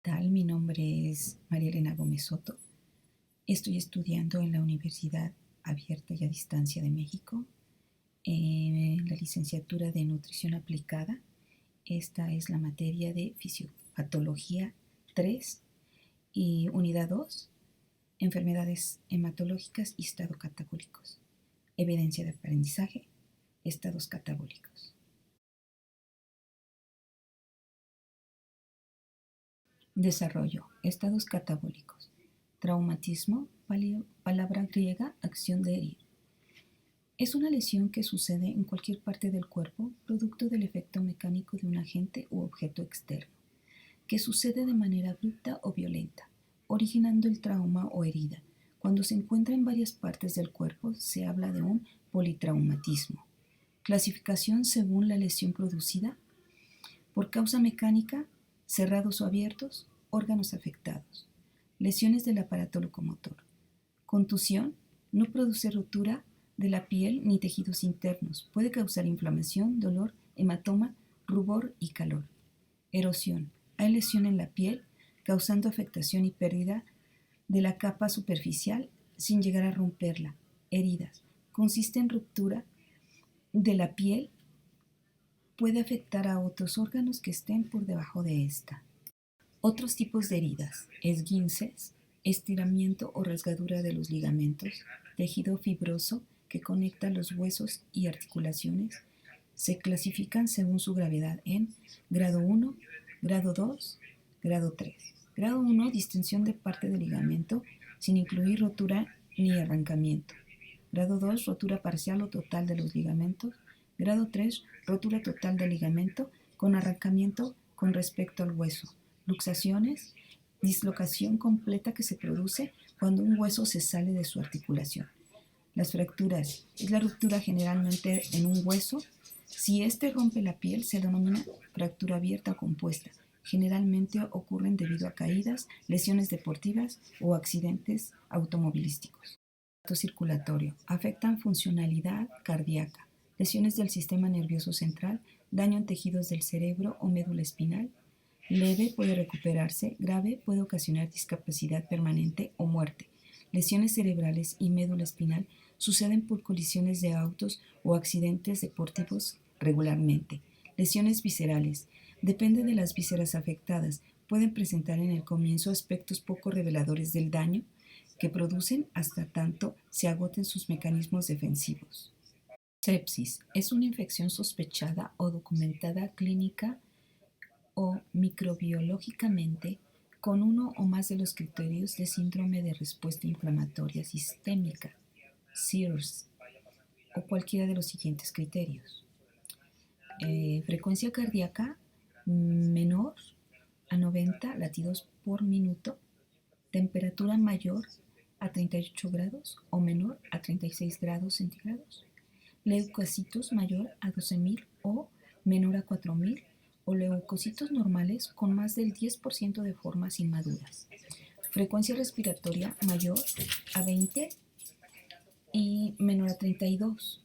Mi nombre es María Elena Gómez Soto. Estoy estudiando en la Universidad Abierta y a Distancia de México, en la licenciatura de Nutrición Aplicada. Esta es la materia de Fisiopatología 3 y Unidad 2, Enfermedades hematológicas y estados catabólicos. Evidencia de aprendizaje, estados catabólicos. Desarrollo, estados catabólicos. Traumatismo, palabra griega, acción de herir. Es una lesión que sucede en cualquier parte del cuerpo, producto del efecto mecánico de un agente u objeto externo, que sucede de manera abrupta o violenta, originando el trauma o herida. Cuando se encuentra en varias partes del cuerpo, se habla de un politraumatismo. Clasificación según la lesión producida: por causa mecánica, cerrados o abiertos, órganos afectados. Lesiones del aparato locomotor. Contusión no produce rotura de la piel ni tejidos internos. Puede causar inflamación, dolor, hematoma, rubor y calor. Erosión. Hay lesión en la piel, causando afectación y pérdida de la capa superficial sin llegar a romperla. Heridas. Consiste en ruptura de la piel. Puede afectar a otros órganos que estén por debajo de esta. Otros tipos de heridas: esguinces, estiramiento o rasgadura de los ligamentos, tejido fibroso que conecta los huesos y articulaciones. Se clasifican según su gravedad en grado 1, grado 2, grado 3. Grado 1, distensión de parte del ligamento sin incluir rotura ni arrancamiento. Grado 2, rotura parcial o total de los ligamentos. Grado 3, rotura total del ligamento con arrancamiento con respecto al hueso. Luxaciones, dislocación completa que se produce cuando un hueso se sale de su articulación. Las fracturas es la ruptura generalmente en un hueso. Si éste rompe la piel, se denomina fractura abierta o compuesta. Generalmente ocurren debido a caídas, lesiones deportivas o accidentes automovilísticos. Circulatorio. Afectan funcionalidad cardíaca, lesiones del sistema nervioso central, daño en tejidos del cerebro o médula espinal. Leve puede recuperarse, grave puede ocasionar discapacidad permanente o muerte. Lesiones cerebrales y médula espinal suceden por colisiones de autos o accidentes deportivos regularmente. Lesiones viscerales. Depende de las vísceras afectadas. Pueden presentar en el comienzo aspectos poco reveladores del daño que producen hasta tanto se agoten sus mecanismos defensivos. Sepsis es una infección sospechada o documentada clínica o microbiológicamente con uno o más de los criterios de síndrome de respuesta inflamatoria sistémica, SIRS, o cualquiera de los siguientes criterios. Frecuencia cardíaca menor a 90 latidos por minuto, temperatura mayor a 38 grados o menor a 36 grados centígrados, leucocitos mayor a 12.000 o menor a 4.000, o leucocitos normales con más del 10% de formas inmaduras. Frecuencia respiratoria mayor a 20 y menor a 32.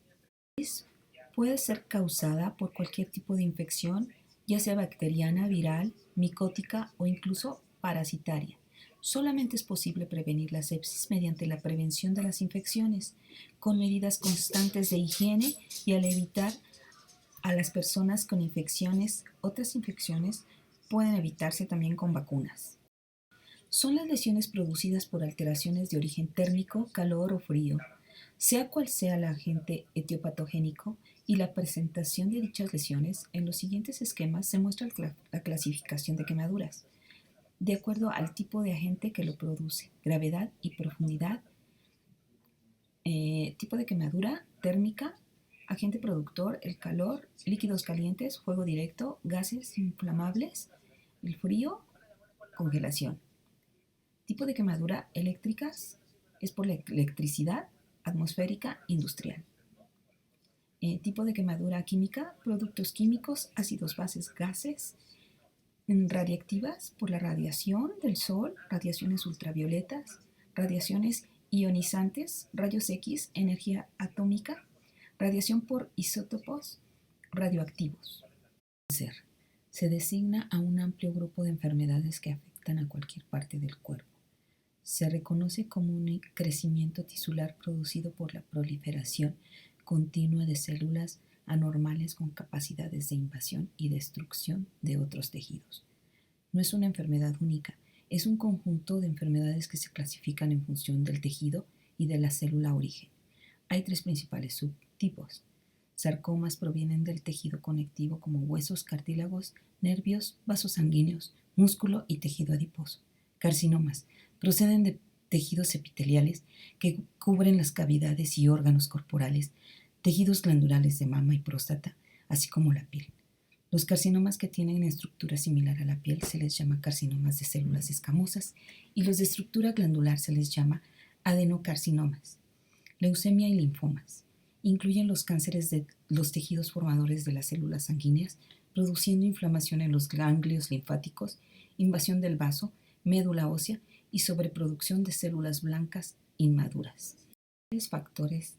Puede ser causada por cualquier tipo de infección, ya sea bacteriana, viral, micótica o incluso parasitaria. Solamente es posible prevenir la sepsis mediante la prevención de las infecciones, con medidas constantes de higiene y al evitar a las personas con infecciones. Otras infecciones pueden evitarse también con vacunas. Son las lesiones producidas por alteraciones de origen térmico, calor o frío, sea cual sea el agente etiopatogénico, y la presentación de dichas lesiones. En los siguientes esquemas se muestra la clasificación de quemaduras, de acuerdo al tipo de agente que lo produce, gravedad y profundidad. Tipo de quemadura: térmica, agente productor, el calor, líquidos calientes, fuego directo, gases inflamables, el frío, congelación. Tipo de quemadura: eléctricas, es por la electricidad, atmosférica, industrial. Tipo de quemadura química: productos químicos, ácidos, bases, gases. Radiactivas, por la radiación del sol, radiaciones ultravioletas, radiaciones ionizantes, rayos X, energía atómica, radiación por isótopos radioactivos. Cáncer. Se designa a un amplio grupo de enfermedades que afectan afectan a cualquier parte del cuerpo. Se reconoce como un crecimiento tisular producido por la proliferación continua de células anormales con capacidades de invasión y destrucción de otros tejidos. No es una enfermedad única, es un conjunto de enfermedades que se clasifican en función del tejido y de la célula origen. Hay 3 principales subtipos. Sarcomas provienen del tejido conectivo como huesos, cartílagos, nervios, vasos sanguíneos, músculo y tejido adiposo. Carcinomas proceden de tejidos epiteliales que cubren las cavidades y órganos corporales, tejidos glandulares de mama y próstata, así como la piel. Los carcinomas que tienen estructura similar a la piel se les llama carcinomas de células escamosas y los de estructura glandular se les llama adenocarcinomas. Leucemia y linfomas. Incluyen los cánceres de los tejidos formadores de las células sanguíneas, produciendo inflamación en los ganglios linfáticos, invasión del vaso, médula ósea y sobreproducción de células blancas inmaduras. Los factores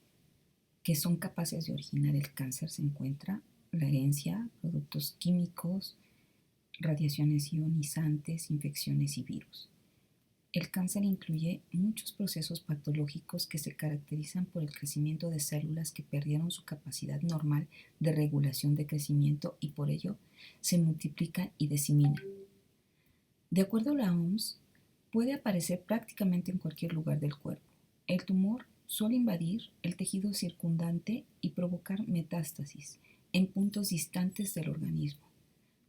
que son capaces de originar el cáncer se encuentran la herencia, productos químicos, radiaciones ionizantes, infecciones y virus. El cáncer incluye muchos procesos patológicos que se caracterizan por el crecimiento de células que perdieron su capacidad normal de regulación de crecimiento y por ello se multiplican y diseminan. De acuerdo a la OMS, puede aparecer prácticamente en cualquier lugar del cuerpo. El tumor suele invadir el tejido circundante y provocar metástasis en puntos distantes del organismo.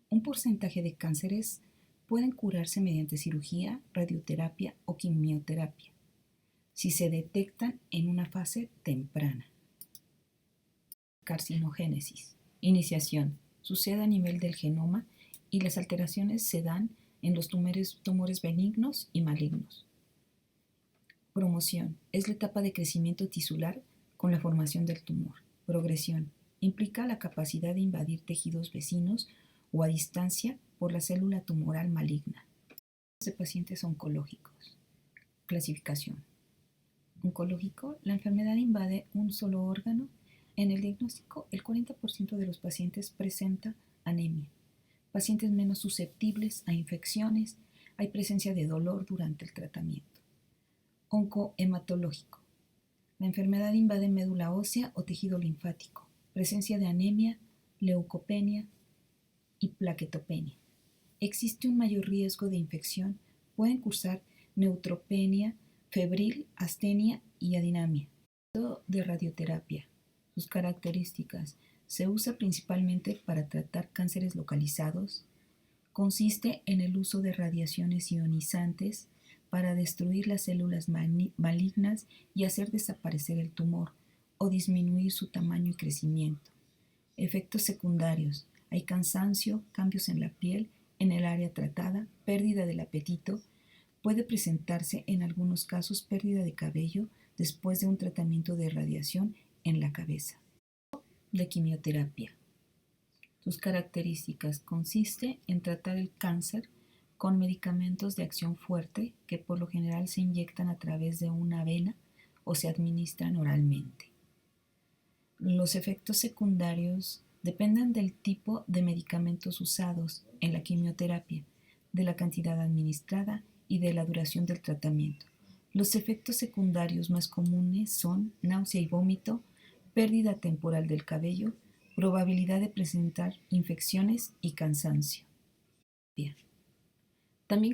Un porcentaje de cánceres pueden curarse mediante cirugía, radioterapia o quimioterapia, si se detectan en una fase temprana. Carcinogénesis. Iniciación. Sucede a nivel del genoma y las alteraciones se dan en los tumores benignos y malignos. Promoción. Es la etapa de crecimiento tisular con la formación del tumor. Progresión. Implica la capacidad de invadir tejidos vecinos o a distancia por la célula tumoral maligna. De pacientes oncológicos. Clasificación. Oncológico. La enfermedad invade un solo órgano. En el diagnóstico, el 40% de los pacientes presenta anemia. Pacientes menos susceptibles a infecciones. Hay presencia de dolor durante el tratamiento. Oncohematológico. La enfermedad invade médula ósea o tejido linfático. Presencia de anemia, leucopenia y plaquetopenia. Existe un mayor riesgo de infección. Pueden cursar neutropenia, febril, astenia y adinamia. De radioterapia. Sus características. Se usa principalmente para tratar cánceres localizados. Consiste en el uso de radiaciones ionizantes para destruir las células malignas y hacer desaparecer el tumor o disminuir su tamaño y crecimiento. Efectos secundarios. Hay cansancio, cambios en la piel, en el área tratada, pérdida del apetito. Puede presentarse en algunos casos pérdida de cabello después de un tratamiento de radiación en la cabeza. De quimioterapia. Sus características consiste en tratar el cáncer con medicamentos de acción fuerte que por lo general se inyectan a través de una vena o se administran oralmente. Los efectos secundarios dependen del tipo de medicamentos usados en la quimioterapia, de la cantidad administrada y de la duración del tratamiento. Los efectos secundarios más comunes son náusea y vómito, pérdida temporal del cabello, probabilidad de presentar infecciones y cansancio. También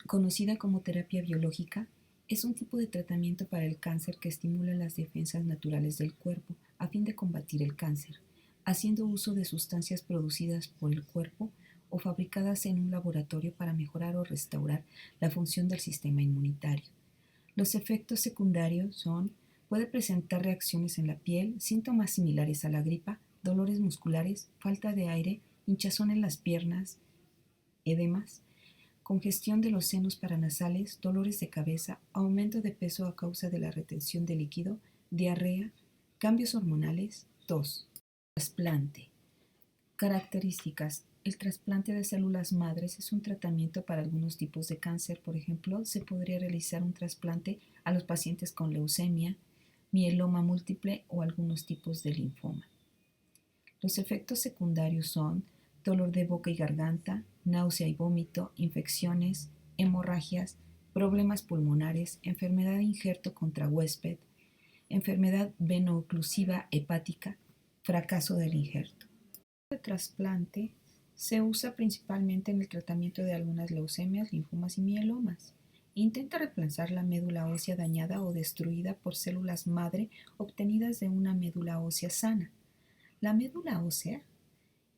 conocida como terapia biológica, es un tipo de tratamiento para el cáncer que estimula las defensas naturales del cuerpo a fin de combatir el cáncer, haciendo uso de sustancias producidas por el cuerpo o fabricadas en un laboratorio para mejorar o restaurar la función del sistema inmunitario. Los efectos secundarios son: puede presentar reacciones en la piel, síntomas similares a la gripa, dolores musculares, falta de aire, hinchazón en las piernas, edemas, congestión de los senos paranasales, dolores de cabeza, aumento de peso a causa de la retención de líquido, diarrea, cambios hormonales, tos. Trasplante. Características. El trasplante de células madres es un tratamiento para algunos tipos de cáncer. Por ejemplo, se podría realizar un trasplante a los pacientes con leucemia, mieloma múltiple o algunos tipos de linfoma. Los efectos secundarios son dolor de boca y garganta, náusea y vómito, infecciones, hemorragias, problemas pulmonares, enfermedad de injerto contra huésped, enfermedad veno-oclusiva hepática, fracaso del injerto. El trasplante se usa principalmente en el tratamiento de algunas leucemias, linfomas y mielomas. Intenta reemplazar la médula ósea dañada o destruida por células madre obtenidas de una médula ósea sana. La médula ósea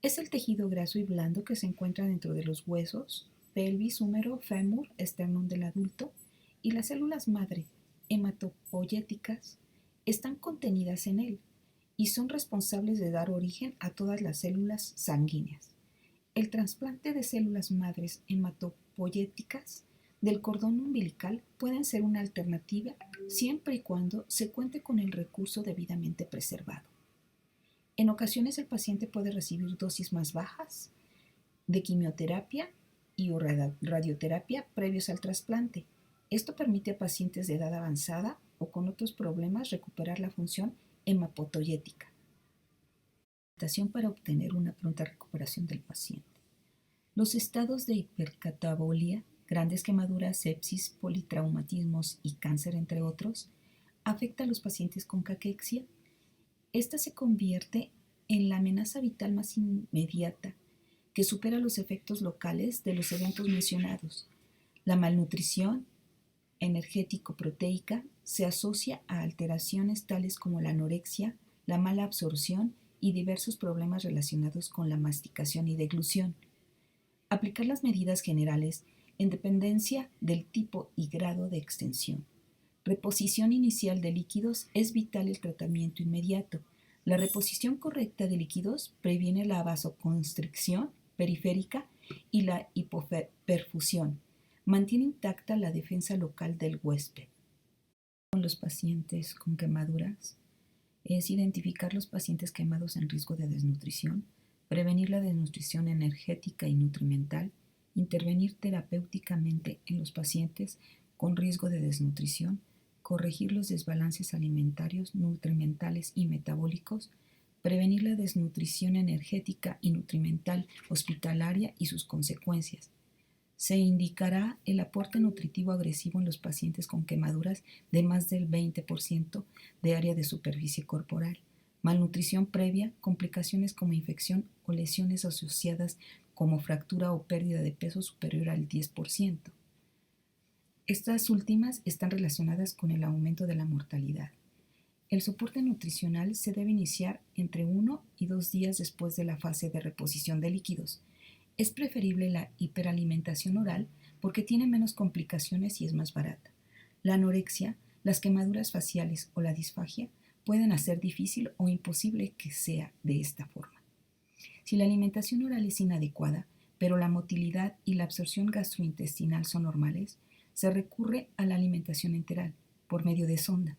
es el tejido graso y blando que se encuentra dentro de los huesos, pelvis, húmero, fémur, esternón del adulto, y las células madre hematopoyéticas están contenidas en él y son responsables de dar origen a todas las células sanguíneas. El trasplante de células madres hematopoyéticas del cordón umbilical pueden ser una alternativa siempre y cuando se cuente con el recurso debidamente preservado. En ocasiones el paciente puede recibir dosis más bajas de quimioterapia y o radioterapia previos al trasplante. Esto permite a pacientes de edad avanzada o con otros problemas recuperar la función hematopoyética. Para obtener una pronta recuperación del paciente. Los estados de hipercatabolia, grandes quemaduras, sepsis, politraumatismos y cáncer, entre otros, afecta a los pacientes con caquexia. Esta se convierte en la amenaza vital más inmediata que supera los efectos locales de los eventos mencionados. La malnutrición energético-proteica se asocia a alteraciones tales como la anorexia, la mala absorción y diversos problemas relacionados con la masticación y deglución. Aplicar las medidas generales en dependencia del tipo y grado de extensión. Reposición inicial de líquidos es vital el tratamiento inmediato. La reposición correcta de líquidos previene la vasoconstricción periférica y la hipoperfusión. Mantiene intacta la defensa local del huésped. Con los pacientes con quemaduras es identificar los pacientes quemados en riesgo de desnutrición, prevenir la desnutrición energética y nutrimental, intervenir terapéuticamente en los pacientes con riesgo de desnutrición, corregir los desbalances alimentarios, nutrimentales y metabólicos, prevenir la desnutrición energética y nutrimental hospitalaria y sus consecuencias. Se indicará el aporte nutritivo agresivo en los pacientes con quemaduras de más del 20% de área de superficie corporal, malnutrición previa, complicaciones como infección o lesiones asociadas como fractura o pérdida de peso superior al 10%. Estas últimas están relacionadas con el aumento de la mortalidad. El soporte nutricional se debe iniciar entre 1 y 2 días después de la fase de reposición de líquidos. Es preferible la hiperalimentación oral porque tiene menos complicaciones y es más barata. La anorexia, las quemaduras faciales o la disfagia pueden hacer difícil o imposible que sea de esta forma. Si la alimentación oral es inadecuada, pero la motilidad y la absorción gastrointestinal son normales, se recurre a la alimentación enteral por medio de sonda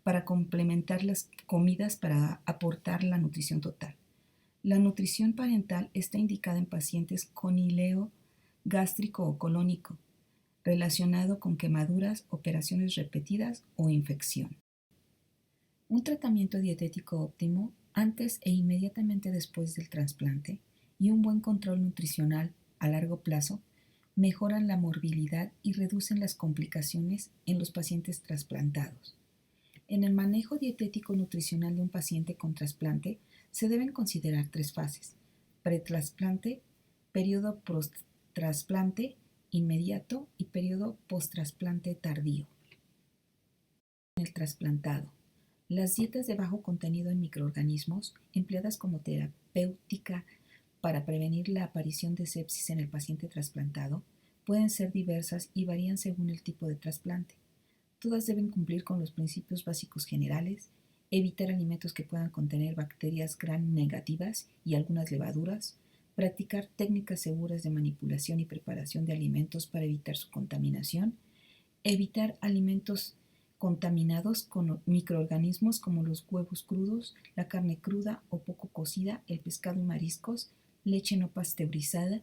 para complementar las comidas para aportar la nutrición total. La nutrición parental está indicada en pacientes con hileo gástrico o colónico, relacionado con quemaduras, operaciones repetidas o infección. Un tratamiento dietético óptimo antes e inmediatamente después del trasplante y un buen control nutricional a largo plazo mejoran la morbilidad y reducen las complicaciones en los pacientes trasplantados. En el manejo dietético nutricional de un paciente con trasplante se deben considerar 3 fases: pretrasplante, periodo post-trasplante inmediato y periodo post-trasplante tardío. En el trasplantado, las dietas de bajo contenido en microorganismos empleadas como terapéutica para prevenir la aparición de sepsis en el paciente trasplantado pueden ser diversas y varían según el tipo de trasplante. Todas deben cumplir con los principios básicos generales: evitar alimentos que puedan contener bacterias gram negativas y algunas levaduras, practicar técnicas seguras de manipulación y preparación de alimentos para evitar su contaminación, evitar alimentos contaminados con microorganismos como los huevos crudos, la carne cruda o poco cocida, el pescado y mariscos, leche no pasteurizada.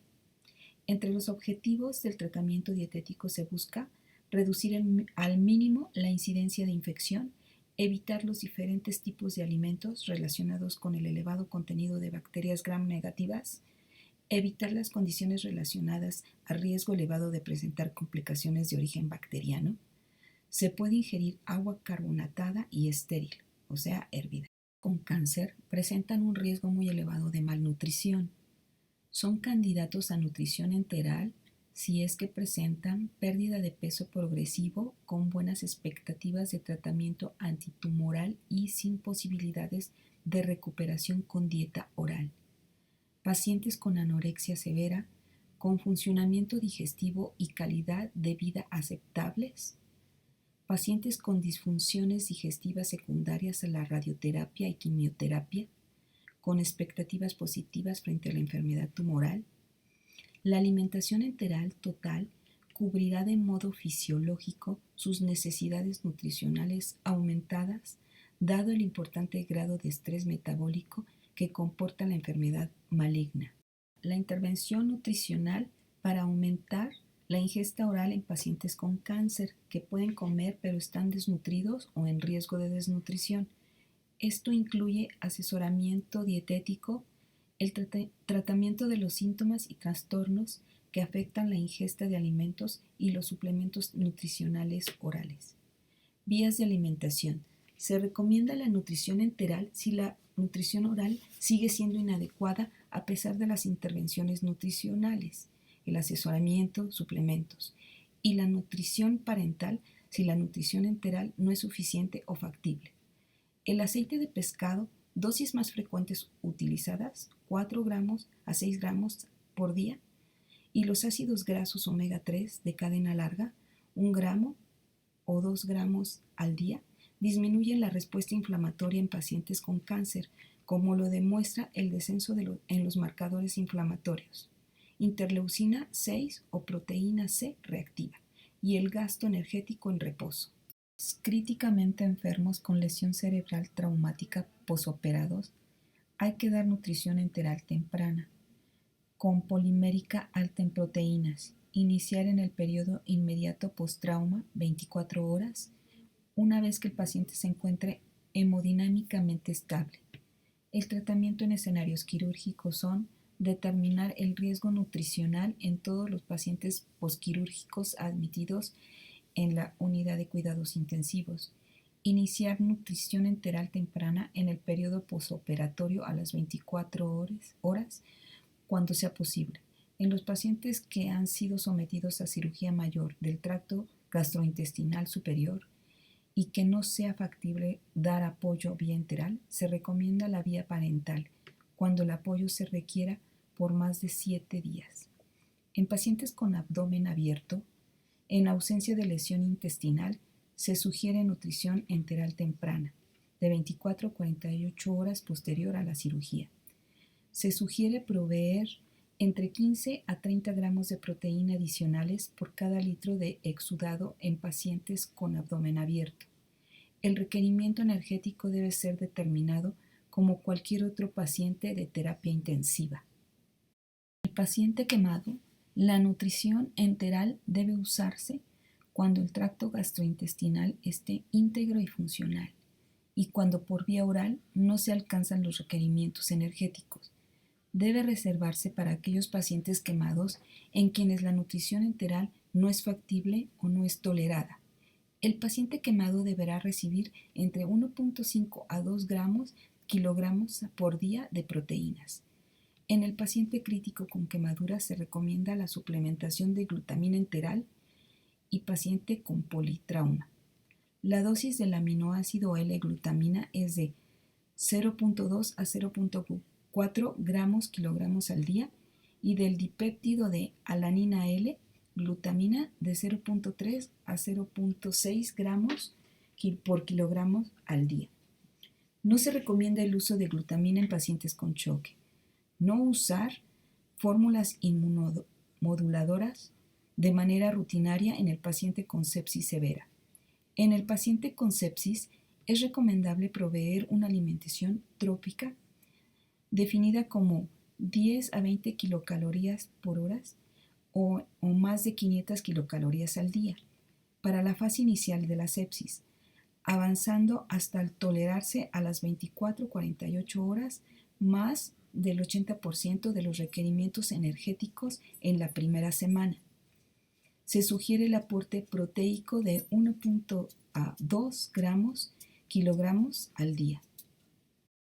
Entre los objetivos del tratamiento dietético se busca reducir al mínimo la incidencia de infección, evitar los diferentes tipos de alimentos relacionados con el elevado contenido de bacterias gram negativas, Evitar las condiciones relacionadas a riesgo elevado de presentar complicaciones de origen bacteriano. Se puede ingerir agua carbonatada y estéril, o sea, hervida. Con cáncer presentan un riesgo muy elevado de malnutrición. Son candidatos a nutrición enteral si es que presentan pérdida de peso progresivo con buenas expectativas de tratamiento antitumoral y sin posibilidades de recuperación con dieta oral. Pacientes con anorexia severa, con funcionamiento digestivo y calidad de vida aceptables. Pacientes con disfunciones digestivas secundarias a la radioterapia y quimioterapia, con expectativas positivas frente a la enfermedad tumoral. La alimentación enteral total cubrirá de modo fisiológico sus necesidades nutricionales aumentadas, dado el importante grado de estrés metabólico que comporta la enfermedad maligna. La intervención nutricional para aumentar la ingesta oral en pacientes con cáncer que pueden comer pero están desnutridos o en riesgo de desnutrición. Esto incluye asesoramiento dietético, el tratamiento de los síntomas y trastornos que afectan la ingesta de alimentos y los suplementos nutricionales orales. Vías de alimentación. Se recomienda la nutrición enteral si la nutrición oral sigue siendo inadecuada a pesar de las intervenciones nutricionales, el asesoramiento, suplementos, y la nutrición parental si la nutrición enteral no es suficiente o factible. El aceite de pescado, dosis más frecuentes utilizadas, 4 gramos a 6 gramos por día, y los ácidos grasos omega 3 de cadena larga, 1 gramo o 2 gramos al día, disminuyen la respuesta inflamatoria en pacientes con cáncer, como lo demuestra el descenso en los marcadores inflamatorios, interleucina 6 o proteína C reactiva, y el gasto energético en reposo. Críticamente enfermos con lesión cerebral traumática posoperados, hay que dar nutrición enteral temprana, con polimérica alta en proteínas, iniciar en el periodo inmediato post-trauma, 24 horas, una vez que el paciente se encuentre hemodinámicamente estable. El tratamiento en escenarios quirúrgicos son determinar el riesgo nutricional en todos los pacientes posquirúrgicos admitidos en la unidad de cuidados intensivos, iniciar nutrición enteral temprana en el periodo posoperatorio a las 24 horas cuando sea posible. En los pacientes que han sido sometidos a cirugía mayor del tracto gastrointestinal superior y que no sea factible dar apoyo vía enteral, se recomienda la vía parental cuando el apoyo se requiera por más de 7 días. En pacientes con abdomen abierto, en ausencia de lesión intestinal, se sugiere nutrición enteral temprana, de 24 a 48 horas posterior a la cirugía. Se sugiere proveer entre 15 a 30 gramos de proteína adicionales por cada litro de exudado en pacientes con abdomen abierto. El requerimiento energético debe ser determinado como cualquier otro paciente de terapia intensiva. En el paciente quemado, la nutrición enteral debe usarse cuando el tracto gastrointestinal esté íntegro y funcional y cuando por vía oral no se alcanzan los requerimientos energéticos. Debe reservarse para aquellos pacientes quemados en quienes la nutrición enteral no es factible o no es tolerada. El paciente quemado deberá recibir entre 1.5 a 2 kilogramos por día de proteínas. En el paciente crítico con quemaduras se recomienda la suplementación de glutamina enteral y paciente con politrauma. La dosis del aminoácido L-glutamina es de 0.2 a 0.4 kilogramos al día y del dipéptido de alanina L-glutamina de 0.3 a 0.6 gramos por kilogramo al día. No se recomienda el uso de glutamina en pacientes con choque. No usar fórmulas inmunomoduladoras de manera rutinaria en el paciente con sepsis severa. En el paciente con sepsis es recomendable proveer una alimentación trópica definida como 10 a 20 kilocalorías por hora o más de 500 kilocalorías al día para la fase inicial de la sepsis, avanzando hasta el tolerarse a las 24-48 horas más del 80% de los requerimientos energéticos en la primera semana. Se sugiere el aporte proteico de 1.2 kilogramos al día.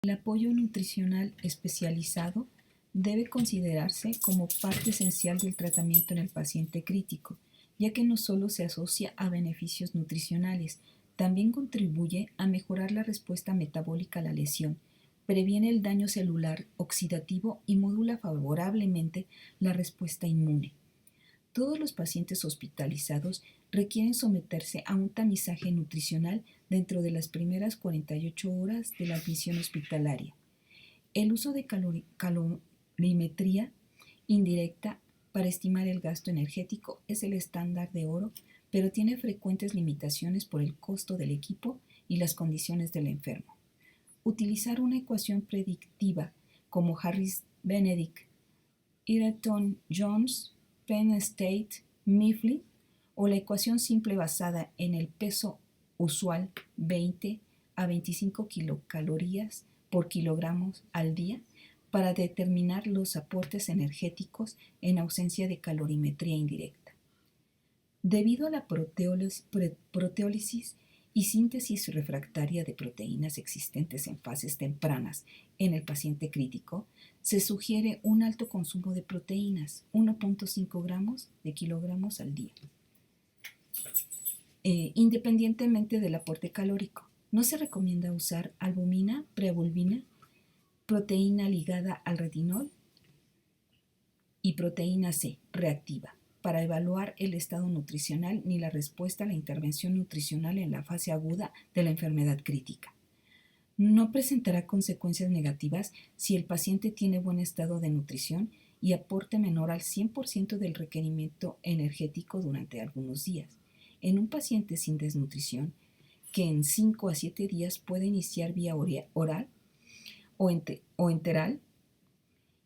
El apoyo nutricional especializado debe considerarse como parte esencial del tratamiento en el paciente crítico, ya que no solo se asocia a beneficios nutricionales, también contribuye a mejorar la respuesta metabólica a la lesión, previene el daño celular oxidativo y modula favorablemente la respuesta inmune. Todos los pacientes hospitalizados requieren someterse a un tamizaje nutricional dentro de las primeras 48 horas de la admisión hospitalaria. El uso de calorimetría indirecta para estimar el gasto energético es el estándar de oro, pero tiene frecuentes limitaciones por el costo del equipo y las condiciones del enfermo. Utilizar una ecuación predictiva como Harris-Benedict, Eaton-Jones, Penn State, Mifflin, o la ecuación simple basada en el peso usual 20 a 25 kilocalorías por kilogramos al día para determinar los aportes energéticos en ausencia de calorimetría indirecta. Debido a la proteólisis y síntesis refractaria de proteínas existentes en fases tempranas en el paciente crítico, se sugiere un alto consumo de proteínas, 1.5 gramos de kilogramos al día, independientemente del aporte calórico. No se recomienda usar albumina, prealbumina, proteína ligada al retinol y proteína C reactiva para evaluar el estado nutricional ni la respuesta a la intervención nutricional en la fase aguda de la enfermedad crítica. No presentará consecuencias negativas si el paciente tiene buen estado de nutrición y aporte menor al 100% del requerimiento energético durante algunos días. En un paciente sin desnutrición, que en 5 a 7 días puede iniciar vía oral o enteral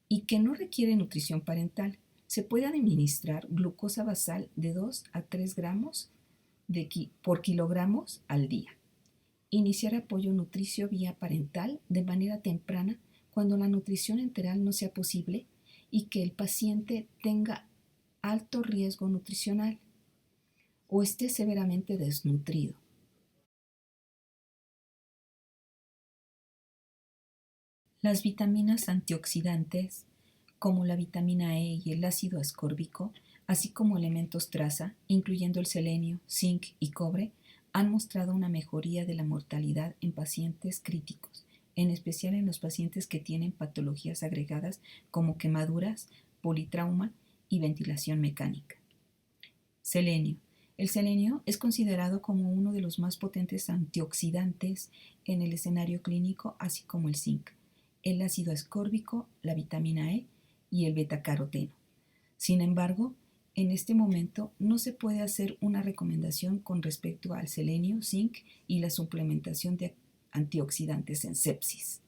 y que no requiere nutrición parental, se puede administrar glucosa basal de 2 a 3 gramos por kilogramos al día. Iniciar apoyo nutricio vía parental de manera temprana cuando la nutrición enteral no sea posible y que el paciente tenga alto riesgo nutricional o esté severamente desnutrido. Las vitaminas antioxidantes, como la vitamina E y el ácido ascórbico, así como elementos traza, incluyendo el selenio, zinc y cobre, han mostrado una mejoría de la mortalidad en pacientes críticos, en especial en los pacientes que tienen patologías agregadas como quemaduras, politrauma y ventilación mecánica. Selenio. El selenio es considerado como uno de los más potentes antioxidantes en el escenario clínico, así como el zinc, el ácido ascórbico, la vitamina E y el betacaroteno. Sin embargo, en este momento no se puede hacer una recomendación con respecto al selenio, zinc y la suplementación de antioxidantes en sepsis.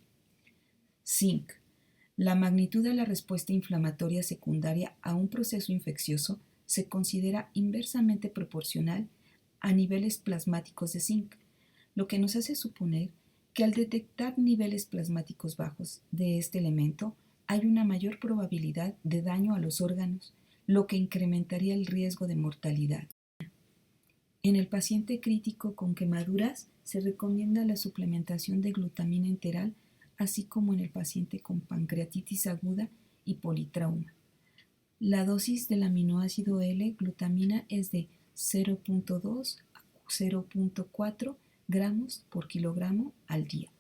Zinc. La magnitud de la respuesta inflamatoria secundaria a un proceso infeccioso se considera inversamente proporcional a niveles plasmáticos de zinc, lo que nos hace suponer que al detectar niveles plasmáticos bajos de este elemento hay una mayor probabilidad de daño a los órganos, lo que incrementaría el riesgo de mortalidad. En el paciente crítico con quemaduras se recomienda la suplementación de glutamina enteral, así como en el paciente con pancreatitis aguda y politrauma. La dosis del aminoácido L-glutamina es de 0.2 a 0.4 gramos por kilogramo al día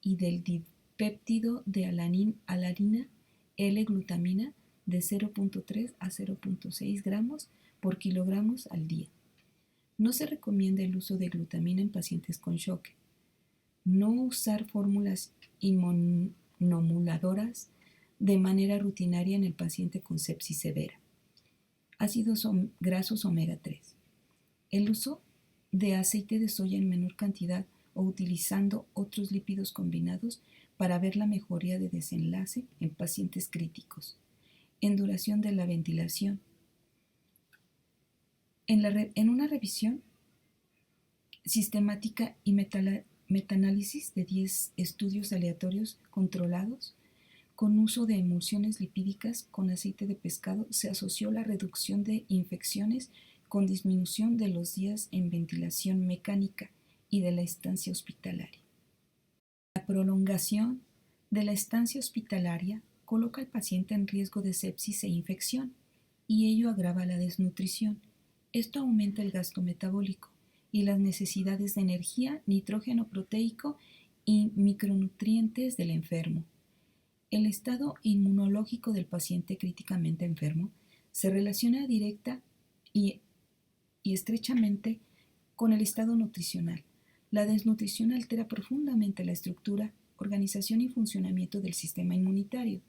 y del dipéptido de alanina L-glutamina de 0.3 a 0.6 gramos por kilogramos al día. No se recomienda el uso de glutamina en pacientes con shock. No usar fórmulas inmunomoduladoras de manera rutinaria en el paciente con sepsis severa. Ácidos grasos omega 3. El uso de aceite de soya en menor cantidad o utilizando otros lípidos combinados para ver la mejoría de desenlace en pacientes críticos. En duración de la ventilación. En una revisión sistemática y metaanálisis de 10 estudios aleatorios controlados con uso de emulsiones lipídicas con aceite de pescado, se asoció la reducción de infecciones con disminución de los días en ventilación mecánica y de la estancia hospitalaria. La prolongación de la estancia hospitalaria coloca al paciente en riesgo de sepsis e infección, y ello agrava la desnutrición. Esto aumenta el gasto metabólico y las necesidades de energía, nitrógeno proteico y micronutrientes del enfermo. El estado inmunológico del paciente críticamente enfermo se relaciona directa y estrechamente con el estado nutricional. La desnutrición altera profundamente la estructura, organización y funcionamiento del sistema inmunitario,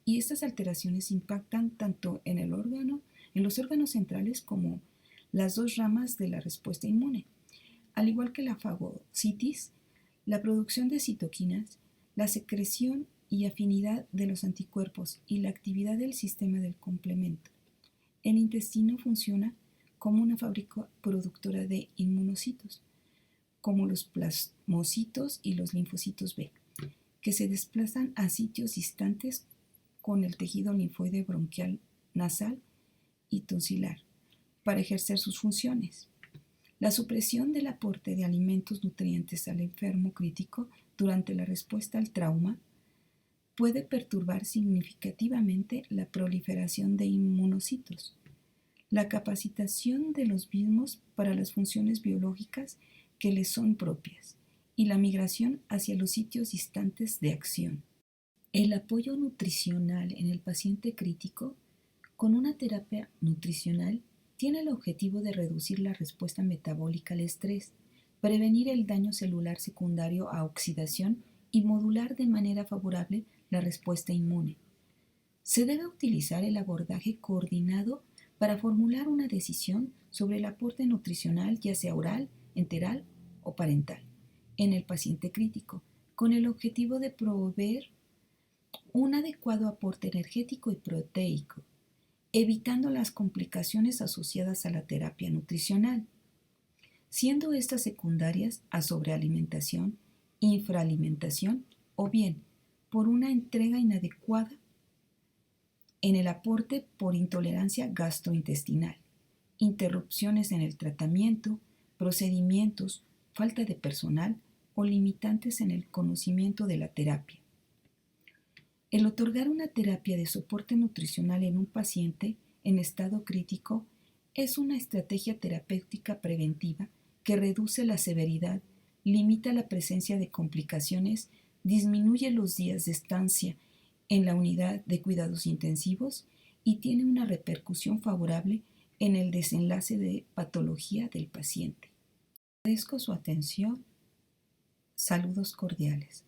y estas alteraciones impactan tanto en los órganos centrales como las dos ramas de la respuesta inmune. Al igual que la fagocitis, la producción de citoquinas, la secreción y afinidad de los anticuerpos y la actividad del sistema del complemento. El intestino funciona como una fábrica productora de inmunocitos, como los plasmocitos y los linfocitos B, que se desplazan a sitios distantes con el tejido linfoide bronquial, nasal y tonsilar para ejercer sus funciones. La supresión del aporte de alimentos nutrientes al enfermo crítico durante la respuesta al trauma puede perturbar significativamente la proliferación de inmunocitos, la capacitación de los mismos para las funciones biológicas que les son propias y la migración hacia los sitios distantes de acción. El apoyo nutricional en el paciente crítico con una terapia nutricional tiene el objetivo de reducir la respuesta metabólica al estrés, prevenir el daño celular secundario a oxidación y modular de manera favorable la respuesta inmune. Se debe utilizar el abordaje coordinado para formular una decisión sobre el aporte nutricional, ya sea oral, enteral o parental, en el paciente crítico, con el objetivo de proveer un adecuado aporte energético y proteico, evitando las complicaciones asociadas a la terapia nutricional, siendo estas secundarias a sobrealimentación, infraalimentación o bien por una entrega inadecuada en el aporte por intolerancia gastrointestinal, interrupciones en el tratamiento, procedimientos, falta de personal o limitantes en el conocimiento de la terapia. El otorgar una terapia de soporte nutricional en un paciente en estado crítico es una estrategia terapéutica preventiva que reduce la severidad, limita la presencia de complicaciones, disminuye los días de estancia en la unidad de cuidados intensivos y tiene una repercusión favorable en el desenlace de patología del paciente. Agradezco su atención. Saludos cordiales.